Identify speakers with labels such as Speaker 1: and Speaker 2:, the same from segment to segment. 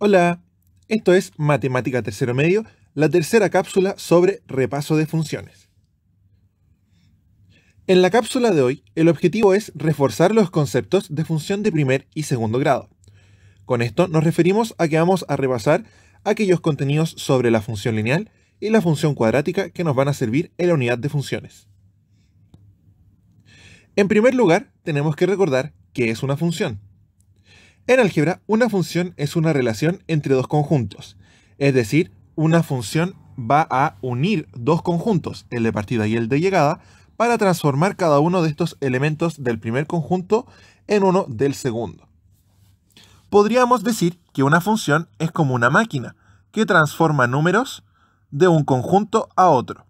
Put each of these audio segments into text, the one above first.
Speaker 1: Hola, esto es Matemática Tercero Medio, la tercera cápsula sobre repaso de funciones. En la cápsula de hoy, el objetivo es reforzar los conceptos de función de primer y segundo grado. Con esto nos referimos a que vamos a repasar aquellos contenidos sobre la función lineal y la función cuadrática que nos van a servir en la unidad de funciones. En primer lugar, tenemos que recordar qué es una función. En álgebra, una función es una relación entre dos conjuntos, es decir, una función va a unir dos conjuntos, el de partida y el de llegada, para transformar cada uno de estos elementos del primer conjunto en uno del segundo. Podríamos decir que una función es como una máquina que transforma números de un conjunto a otro.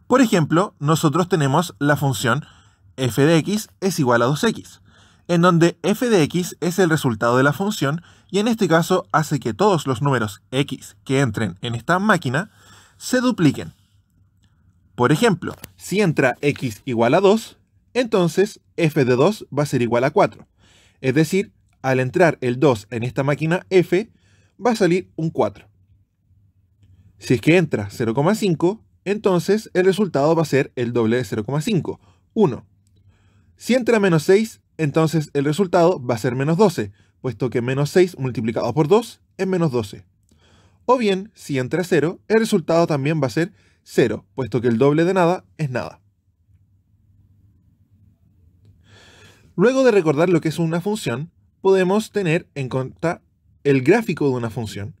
Speaker 1: Por ejemplo, nosotros tenemos la función f de x es igual a 2x, en donde f de x es el resultado de la función y en este caso hace que todos los números x que entren en esta máquina se dupliquen. Por ejemplo, si entra x igual a 2, entonces f de 2 va a ser igual a 4. Es decir, al entrar el 2 en esta máquina f, va a salir un 4. Si es que entra 0,5, entonces el resultado va a ser el doble de 0,5, 1. Si entra menos 6, entonces el resultado va a ser menos 12, puesto que menos 6 multiplicado por 2 es menos 12. O bien, si entra 0, el resultado también va a ser 0, puesto que el doble de nada es nada. Luego de recordar lo que es una función, podemos tener en cuenta el gráfico de una función.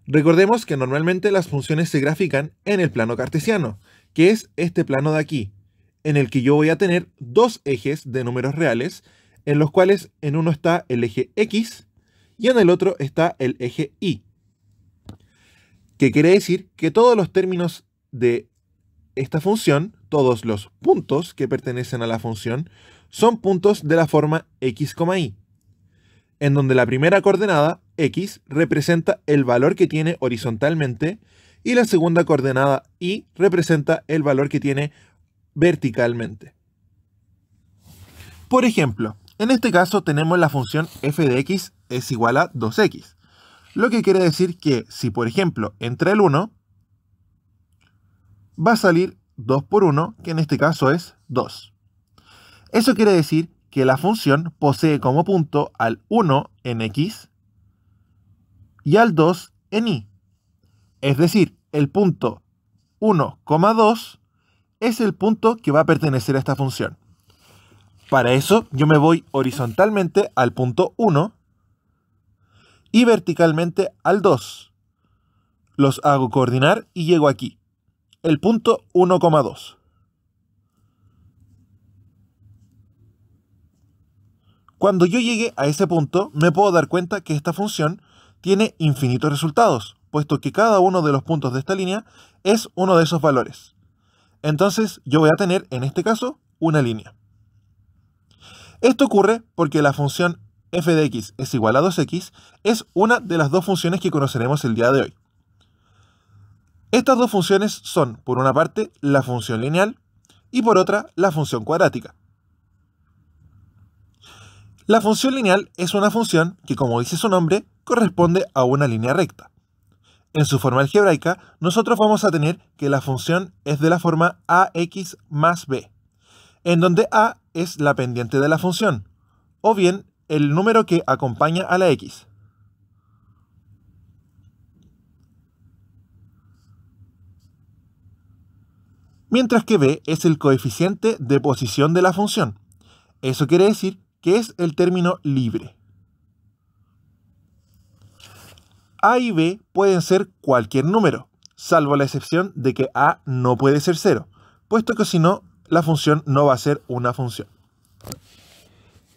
Speaker 1: Recordemos que normalmente las funciones se grafican en el plano cartesiano, que es este plano de aquí, en el que yo voy a tener dos ejes de números reales, en los cuales en uno está el eje X y en el otro está el eje Y. Que quiere decir que todos los términos de esta función, todos los puntos que pertenecen a la función, son puntos de la forma x, y, en donde la primera coordenada, x, representa el valor que tiene horizontalmente y la segunda coordenada, y, representa el valor que tiene verticalmente. Por ejemplo, en este caso tenemos la función f de x es igual a 2x, lo que quiere decir que si por ejemplo entra el 1, va a salir 2 por 1, que en este caso es 2. Eso quiere decir que la función posee como punto al 1 en x y al 2 en y. Es decir, el punto 1,2 es el punto que va a pertenecer a esta función. Para eso yo me voy horizontalmente al punto 1 y verticalmente al 2. Los hago coordinar y llego aquí, el punto 1,2. Cuando yo llegue a ese punto, me puedo dar cuenta que esta función tiene infinitos resultados, puesto que cada uno de los puntos de esta línea es uno de esos valores. Entonces yo voy a tener, en este caso, una línea. Esto ocurre porque la función f de x es igual a 2x es una de las dos funciones que conoceremos el día de hoy. Estas dos funciones son, por una parte, la función lineal y por otra, la función cuadrática. La función lineal es una función que, como dice su nombre, corresponde a una línea recta. En su forma algebraica, nosotros vamos a tener que la función es de la forma ax más b, en donde a es la pendiente de la función, o bien el número que acompaña a la x. Mientras que b es el coeficiente de posición de la función. Eso quiere decir que es el término libre. A y b pueden ser cualquier número, salvo la excepción de que a no puede ser 0, puesto que si no, la función no va a ser una función.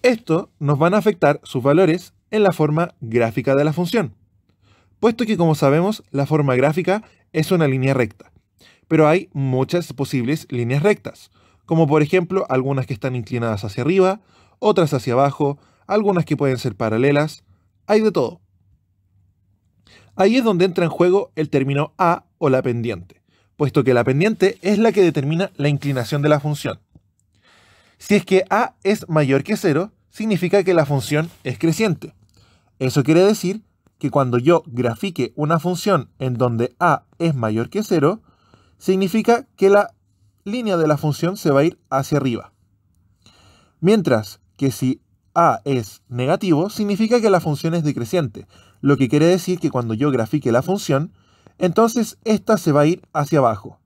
Speaker 1: Esto nos van a afectar sus valores en la forma gráfica de la función, puesto que como sabemos, la forma gráfica es una línea recta, pero hay muchas posibles líneas rectas, como por ejemplo algunas que están inclinadas hacia arriba, otras hacia abajo, algunas que pueden ser paralelas, hay de todo. Ahí es donde entra en juego el término a o la pendiente, puesto que la pendiente es la que determina la inclinación de la función. Si es que a es mayor que 0, significa que la función es creciente. Eso quiere decir que cuando yo grafique una función en donde a es mayor que 0, significa que la línea de la función se va a ir hacia arriba. Mientras que si a es negativo, significa que la función es decreciente, lo que quiere decir que cuando yo grafique la función, entonces esta se va a ir hacia abajo.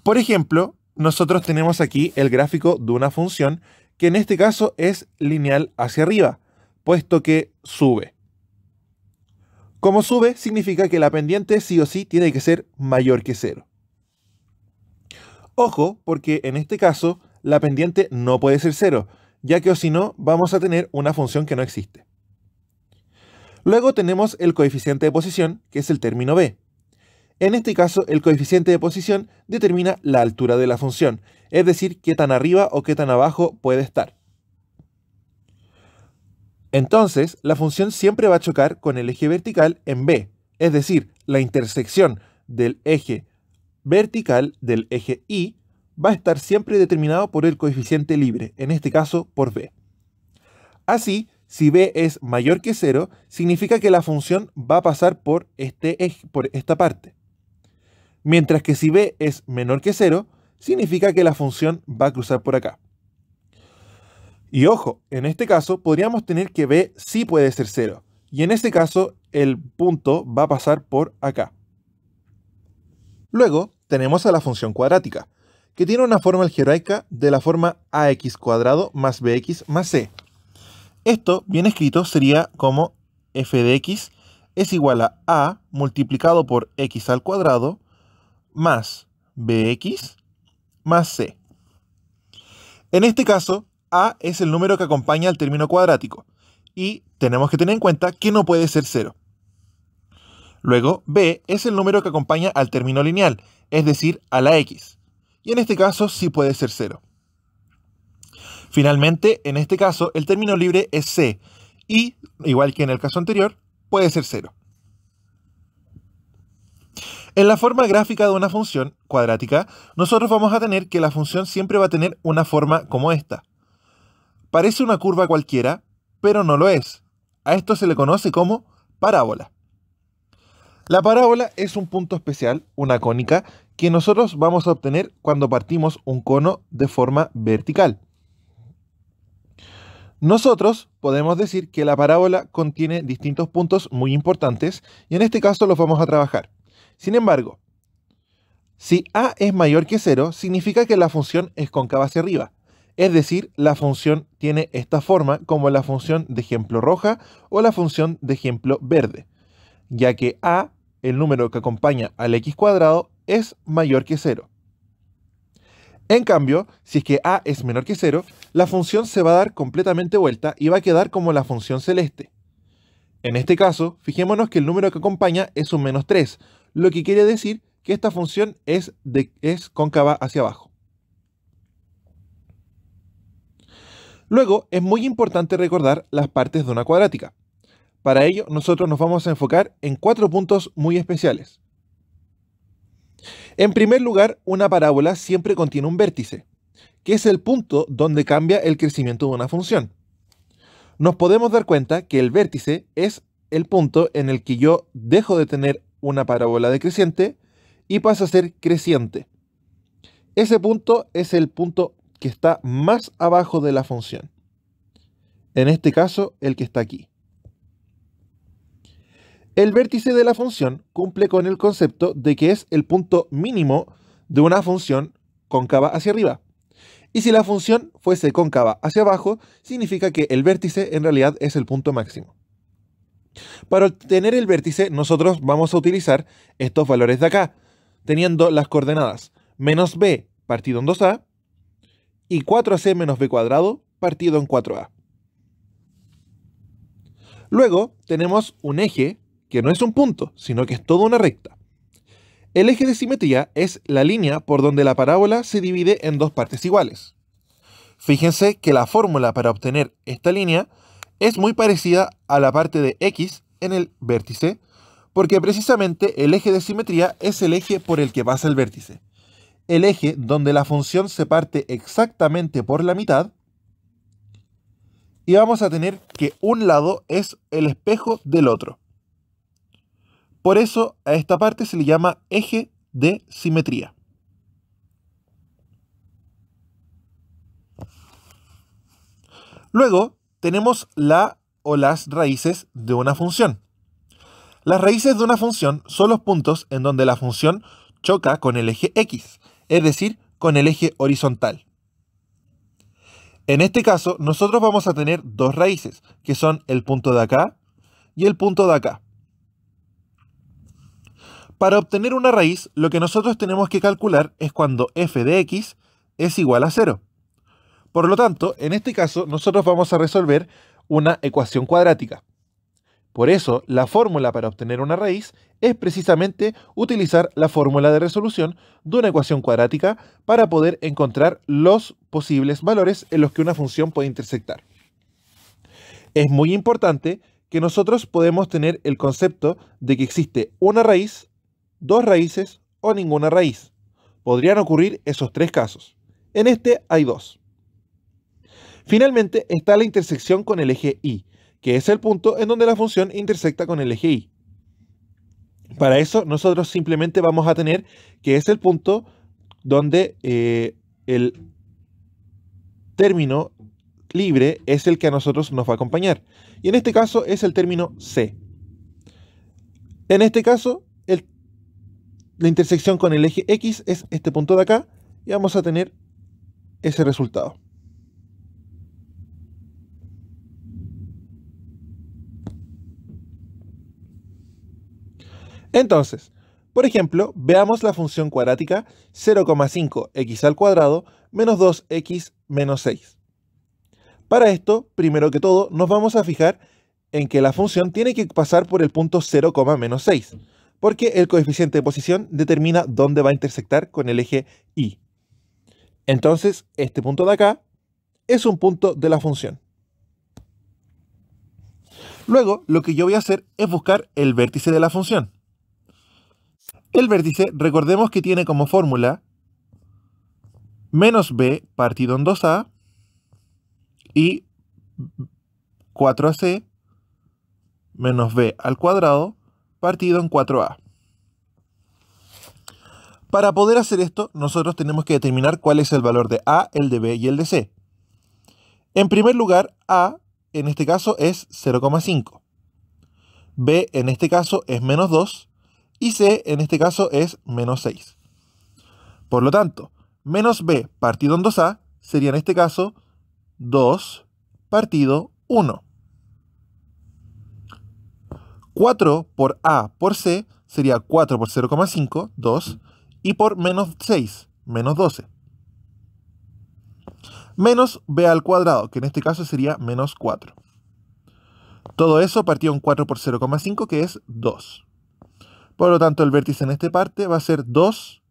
Speaker 1: Por ejemplo, nosotros tenemos aquí el gráfico de una función que en este caso es lineal hacia arriba, puesto que sube. Como sube, significa que la pendiente sí o sí tiene que ser mayor que 0. Ojo, porque en este caso la pendiente no puede ser 0, ya que o si no vamos a tener una función que no existe. Luego tenemos el coeficiente de posición, que es el término b. En este caso, el coeficiente de posición determina la altura de la función, es decir, qué tan arriba o qué tan abajo puede estar. Entonces, la función siempre va a chocar con el eje vertical en B, es decir, la intersección del eje vertical del eje Y va a estar siempre determinado por el coeficiente libre, en este caso por B. Así, si B es mayor que 0, significa que la función va a pasar por este eje, por esta parte. Mientras que si B es menor que 0, significa que la función va a cruzar por acá. Y ojo, en este caso podríamos tener que B sí puede ser 0. Y en este caso el punto va a pasar por acá. Luego tenemos a la función cuadrática, que tiene una forma algebraica de la forma ax² más bx más c. Esto, bien escrito, sería como f de x es igual a multiplicado por x al cuadrado más bx más c. En este caso, a es el número que acompaña al término cuadrático y tenemos que tener en cuenta que no puede ser 0. Luego, b es el número que acompaña al término lineal, es decir, a la x, y en este caso sí puede ser 0. Finalmente, en este caso, el término libre es c y, igual que en el caso anterior, puede ser 0. En la forma gráfica de una función cuadrática, nosotros vamos a tener que la función siempre va a tener una forma como esta. Parece una curva cualquiera, pero no lo es. A esto se le conoce como parábola. La parábola es un punto especial, una cónica, que nosotros vamos a obtener cuando partimos un cono de forma vertical. Nosotros podemos decir que la parábola contiene distintos puntos muy importantes y en este caso los vamos a trabajar. Sin embargo, si a es mayor que 0, significa que la función es cóncava hacia arriba. Es decir, la función tiene esta forma como la función de ejemplo roja o la función de ejemplo verde, ya que a, el número que acompaña al x², es mayor que 0. En cambio, si es que a es menor que 0, la función se va a dar completamente vuelta y va a quedar como la función celeste. En este caso, fijémonos que el número que acompaña es un -3, lo que quiere decir que esta función es cóncava hacia abajo. Luego, es muy importante recordar las partes de una cuadrática. Para ello, nosotros nos vamos a enfocar en 4 puntos muy especiales. En primer lugar, una parábola siempre contiene un vértice, que es el punto donde cambia el crecimiento de una función. Nos podemos dar cuenta que el vértice es el punto en el que yo dejo de tener una parábola decreciente y pasa a ser creciente. Ese punto es el punto que está más abajo de la función. En este caso, el que está aquí. El vértice de la función cumple con el concepto de que es el punto mínimo de una función cóncava hacia arriba. Y si la función fuese cóncava hacia abajo, significa que el vértice en realidad es el punto máximo. Para obtener el vértice, nosotros vamos a utilizar estos valores de acá, teniendo las coordenadas menos b partido en 2a y 4ac menos b² partido en 4a. Luego tenemos un eje que no es un punto, sino que es toda una recta. El eje de simetría es la línea por donde la parábola se divide en dos partes iguales. Fíjense que la fórmula para obtener esta línea es muy parecida a la parte de x en el vértice, porque precisamente el eje de simetría es el eje por el que pasa el vértice. El eje donde la función se parte exactamente por la mitad y vamos a tener que un lado es el espejo del otro. Por eso a esta parte se le llama eje de simetría. Luego tenemos la o las raíces de una función. Las raíces de una función son los puntos en donde la función choca con el eje X, es decir, con el eje horizontal. En este caso, nosotros vamos a tener dos raíces, que son el punto de acá y el punto de acá. Para obtener una raíz, lo que nosotros tenemos que calcular es cuando f de x es igual a 0. Por lo tanto, en este caso, nosotros vamos a resolver una ecuación cuadrática. Por eso, la fórmula para obtener una raíz es precisamente utilizar la fórmula de resolución de una ecuación cuadrática para poder encontrar los posibles valores en los que una función puede intersectar. Es muy importante que nosotros podemos tener el concepto de que existe una raíz, dos raíces o ninguna raíz. Podrían ocurrir esos tres casos. En este hay dos. Finalmente está la intersección con el eje Y, que es el punto en donde la función intersecta con el eje Y. Para eso nosotros simplemente vamos a tener que es el punto donde el término libre es el que a nosotros nos va a acompañar. Y en este caso es el término C. En este caso, la intersección con el eje X es este punto de acá y vamos a tener ese resultado. Entonces, por ejemplo, veamos la función cuadrática 0,5x al cuadrado menos 2x menos 6. Para esto, primero que todo, nos vamos a fijar en que la función tiene que pasar por el punto 0, menos 6, porque el coeficiente de posición determina dónde va a intersectar con el eje Y. Entonces, este punto de acá es un punto de la función. Luego, lo que yo voy a hacer es buscar el vértice de la función. El vértice, recordemos que tiene como fórmula menos b partido en 2a y 4ac menos b al cuadrado partido en 4a. Para poder hacer esto, nosotros tenemos que determinar cuál es el valor de a, el de b y el de c. En primer lugar, a en este caso es 0,5. b en este caso es menos 2. Y c en este caso es menos 6. Por lo tanto, menos b partido en 2a sería en este caso 2 partido 1. 4 por a por c sería 4 por 0,5, 2. Y por menos 6, menos 12. Menos b al cuadrado, que en este caso sería menos 4. Todo eso partido en 4 por 0,5, que es 2. Por lo tanto, el vértice en esta parte va a ser 2,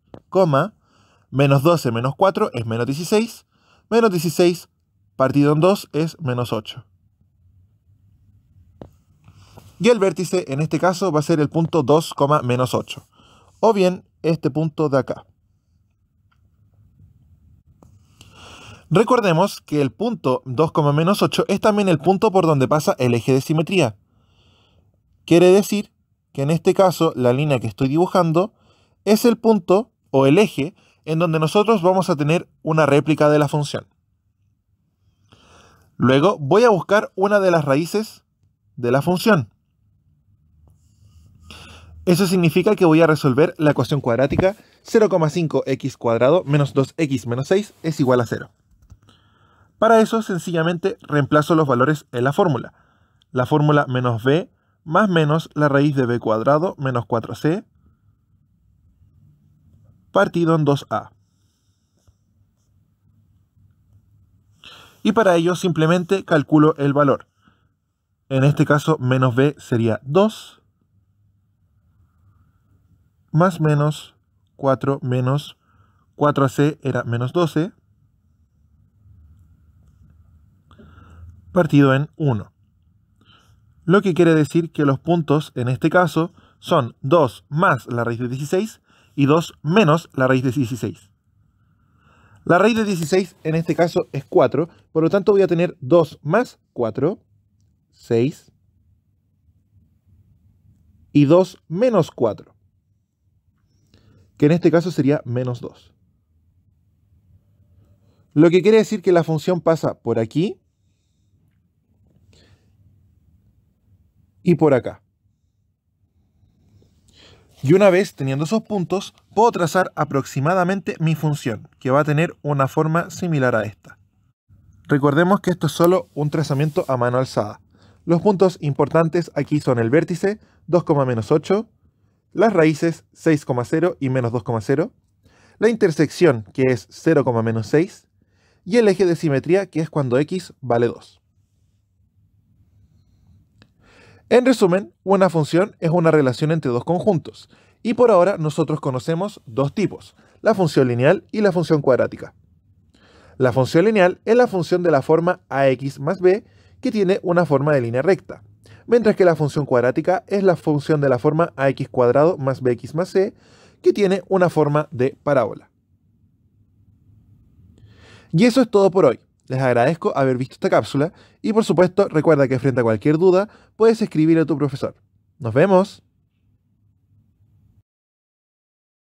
Speaker 1: menos 12 menos 4 es menos 16. Menos 16 partido en 2 es menos 8. Y el vértice en este caso va a ser el punto 2, menos 8. O bien este punto de acá. Recordemos que el punto 2, menos 8 es también el punto por donde pasa el eje de simetría. Quiere decir que en este caso la línea que estoy dibujando es el punto o el eje en donde nosotros vamos a tener una réplica de la función. Luego voy a buscar una de las raíces de la función. Eso significa que voy a resolver la ecuación cuadrática 0,5x cuadrado menos 2x menos 6 es igual a 0. Para eso sencillamente reemplazo los valores en la fórmula. La fórmula menos b más menos la raíz de b cuadrado menos 4c partido en 2a. Y para ello simplemente calculo el valor. En este caso menos b sería 2 más menos 4 menos 4c era menos 12 partido en 1. Lo que quiere decir que los puntos en este caso son 2 más la raíz de 16 y 2 menos la raíz de 16. La raíz de 16 en este caso es 4, por lo tanto voy a tener 2 más 4, 6, y 2 menos 4, que en este caso sería menos 2. Lo que quiere decir que la función pasa por aquí y por acá. Y una vez teniendo esos puntos, puedo trazar aproximadamente mi función, que va a tener una forma similar a esta. Recordemos que esto es solo un trazamiento a mano alzada. Los puntos importantes aquí son el vértice 2,-8, las raíces 6,0 y menos 2,0, la intersección que es 0,-6 y el eje de simetría que es cuando x vale 2. En resumen, una función es una relación entre dos conjuntos, y por ahora nosotros conocemos dos tipos, la función lineal y la función cuadrática. La función lineal es la función de la forma ax más b que tiene una forma de línea recta, mientras que la función cuadrática es la función de la forma ax cuadrado más bx más c que tiene una forma de parábola. Y eso es todo por hoy. Les agradezco haber visto esta cápsula y por supuesto recuerda que frente a cualquier duda puedes escribir a tu profesor. ¡Nos vemos!